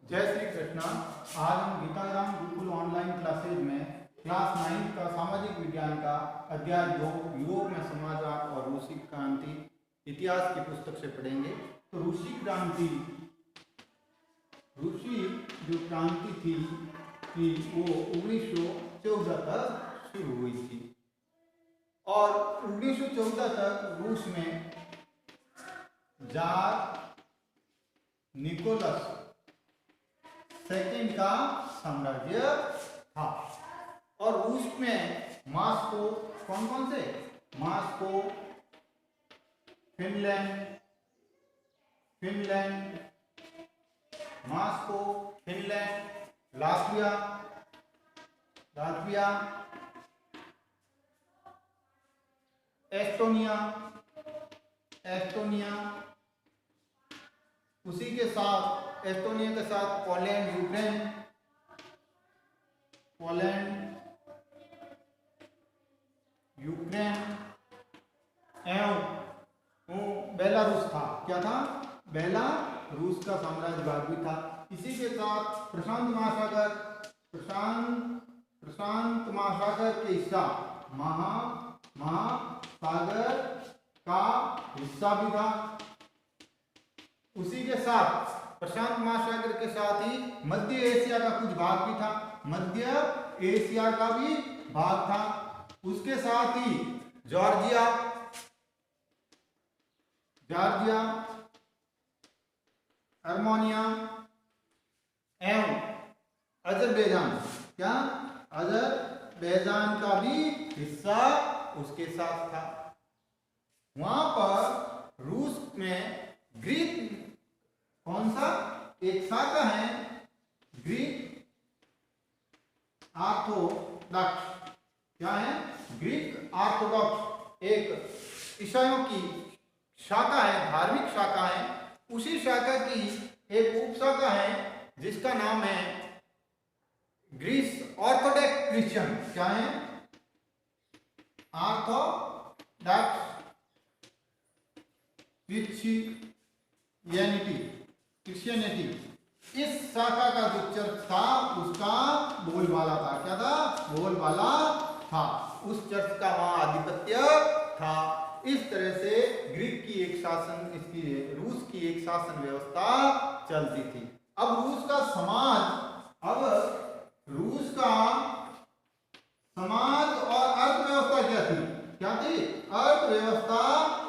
जय श्री कृष्णा। आज हम गीताराम गुरुकुल ऑनलाइन क्लासेज में क्लास 9 का सामाजिक विज्ञान का अध्याय 2 यूरोप में समाजवाद और रूसी क्रांति इतिहास की पुस्तक से पढ़ेंगे। तो रूसी जो क्रांति थी कि वो 1914 तक शुरू हुई थी और 1914 तक रूस में जार निकोलस सेकंड का साम्राज्य था और रूस में मॉस्को कौन से मॉस्को, फिनलैंड, लातविया, एस्टोनिया, उसी के साथ एस्टोनिया के साथ पोलैंड, यूक्रेन एवं बेलारूस था। क्या था? बेलारूस का साम्राज्यवाद भी था। इसी के साथ प्रशांत महासागर के हिस्सा महासागर का हिस्सा भी था। उसी के साथ प्रशांत महासागर के साथ ही मध्य एशिया का कुछ भाग भी था, उसके साथ ही जॉर्जिया, आर्मेनिया एवं अजरबैजान का भी हिस्सा उसके साथ था। वहां पर रूस में ग्रीक कौन सा एक शाखा है, ग्रीक ऑर्थोडॉक्स। क्या है? ग्रीक ऑर्थोडॉक्स एक ईसाइयों की शाखा है, धार्मिक शाखा है। उसी शाखा की एक उपशाखा है जिसका नाम है ग्रीस ऑर्थोडॉक्स क्रिश्चियन। क्या है? Orthodox Christianity. इस शाखा का जो चर्च था उसका बोलबाला था। क्या था? बोलबाला था। उस चर्च का वहां आधिपत्य था। इस तरह से ग्रीक की रूस की एक शासन व्यवस्था चलती थी। अब रूस का समाज और अर्थव्यवस्था क्या थी? अर्थव्यवस्था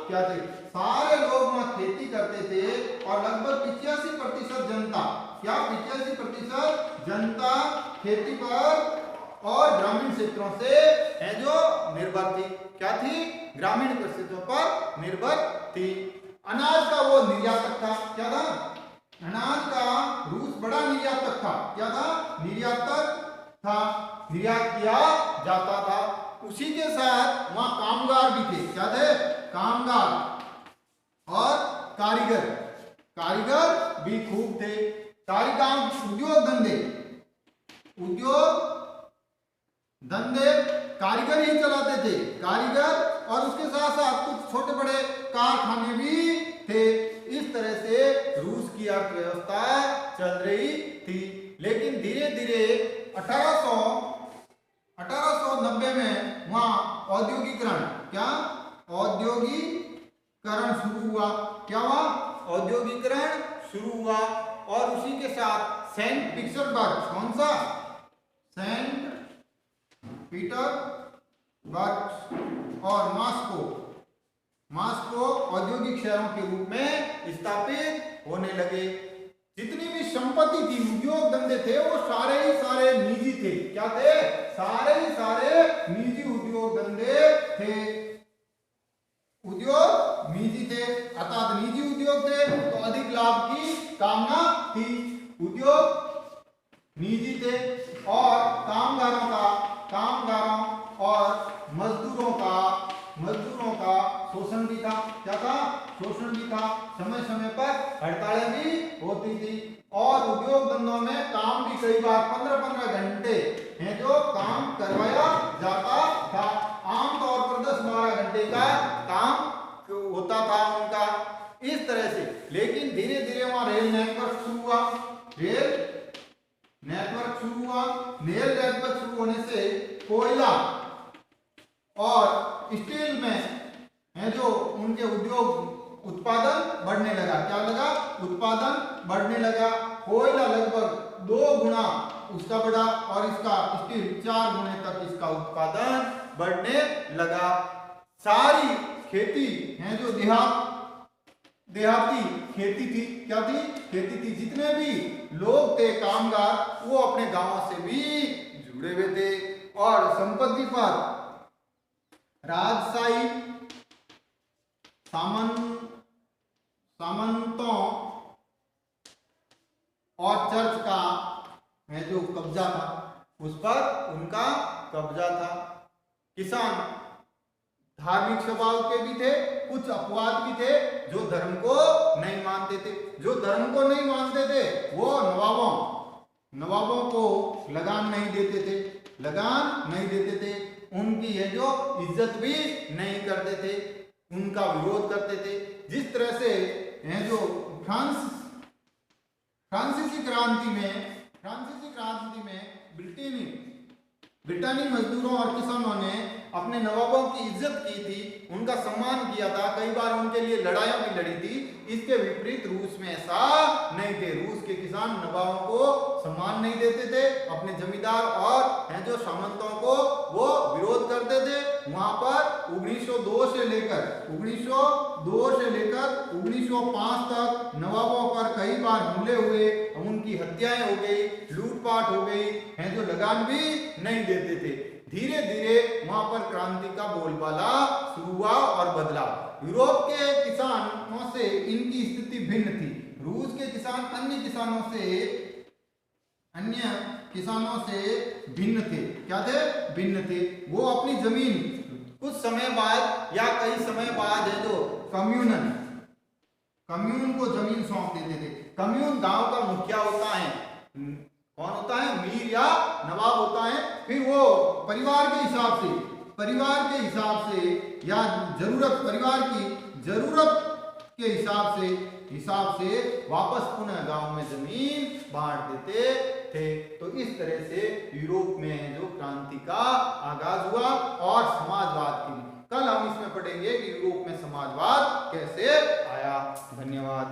क्या थी? सारे लोग वहां खेती करते थे और लगभग 85% जनता, 85% जनता खेती पर और ग्रामीण क्षेत्रों से है जो निर्भर थी। क्या थी? ग्रामीण क्षेत्रों पर निर्भर थी। अनाज का वो निर्यातक था। क्या था? अनाज का रूस बड़ा निर्यातक था। क्या था? निर्यातक था, निर्यात किया जाता था। उसी के साथ वहां कामगार भी थे। क्या थे? कामगार और कारीगर भी खूब थे। सारी काम उद्योग धंधे कारीगर ही चलाते थे। कारीगर और उसके साथ साथ कुछ छोटे बड़े कारखाने भी थे। इस तरह से रूस की अर्थव्यवस्था चल रही थी। लेकिन धीरे धीरे 1890 में वहां औद्योगिकरण शुरू हुआ। क्या हुआ? औद्योगिकरण शुरू हुआ और उसी के साथ सेंट पीटर्सबर्ग, कौन सा? सेंट पीटर्सबर्ग और मॉस्को औद्योगिक शहरों के रूप में स्थापित होने लगे। जितनी भी संपत्ति थी, उद्योग धंधे थे, वो सारे निजी थे। क्या थे? सारे निजी उद्योग धंधे थे। उद्योग निजी थे, अर्थात निजी उद्योग थे तो अधिक लाभ की कामना थी। उद्योग निजी थे और कामगारों और मजदूरों का शोषण भी था। क्या था? शोषण भी था। समय समय पर हड़तालें भी होती थी और उद्योग धंधों में काम भी कई बार 15-15 घंटे है जो काम करवाया जाता था। आमतौर पर 10-12 घंटे का काम होता था उनका। इस तरह से लेकिन धीरे धीरे वहां रेल नेटवर्क शुरू हुआ। रेल नेटवर्क शुरू हुआ। रेल नेटवर्क शुरू होने से कोयला और स्टील में है जो उनके उद्योग उत्पादन बढ़ने लगा। क्या लगा? उत्पादन बढ़ने लगा। कोयला लगभग 2 गुना उसका बढ़ा और इसका स्टील 4 गुने तक इसका उत्पादन बढ़ने लगा। सारी खेती है जो देहाती खेती थी। क्या थी? खेती थी। जितने भी लोग थे कामगार वो अपने गांवों से भी जुड़े हुए थे और संपत्ति पर राजशाही सामंतों और चर्च का है जो कब्जा था, उस पर उनका कब्जा था। किसान धार्मिक स्वभाव के भी थे, कुछ अपवाद भी थे जो धर्म को नहीं मानते थे। जो धर्म को नहीं मानते थे वो नवाबों को लगान नहीं देते थे। उनकी है जो इज्जत भी नहीं करते थे, उनका विरोध करते थे। जिस तरह से है जो फ्रांसीसी क्रांति में ब्रिटानी मजदूरों और किसानों ने अपने नवाबों की इज्जत की थी, उनका सम्मान किया था, कई बार उनके लिए लड़ाइयां भी लड़ी थी। इसके विपरीत रूस में ऐसा नहीं थे। रूस के किसान नवाबों को सम्मान नहीं देते थे, अपने जमींदार और हैं जो सामंतों को वो विरोध करते थे। वहां पर 1902 से लेकर 1905 तक नवाबों पर कई बार हमले हुए, उनकी हत्याएं हो गई, लूटपाट हो गई, हैं जो लगान भी नहीं देते थे। धीरे धीरे वहां पर क्रांति का बोलबाला शुरू हुआ और बदला। यूरोप के किसानों से इनकी स्थिति भिन्न थी। रूस के किसान अन्य किसानों से भिन्न थे। क्या थे? भिन्न थे। वो अपनी जमीन कुछ समय बाद या कई समय बाद है जो कम्यून को जमीन सौंप देते थे। कम्यून गांव का मुखिया होता है। कौन होता है? मीर या नवाब होता है। फिर वो परिवार के हिसाब से या परिवार की जरूरत के हिसाब से वापस पुनः गांव में जमीन बांट देते थे। तो इस तरह से यूरोप में जो क्रांति का आगाज हुआ और समाजवाद की। कल हम इसमें पढ़ेंगे कि यूरोप में समाजवाद कैसे आया। धन्यवाद।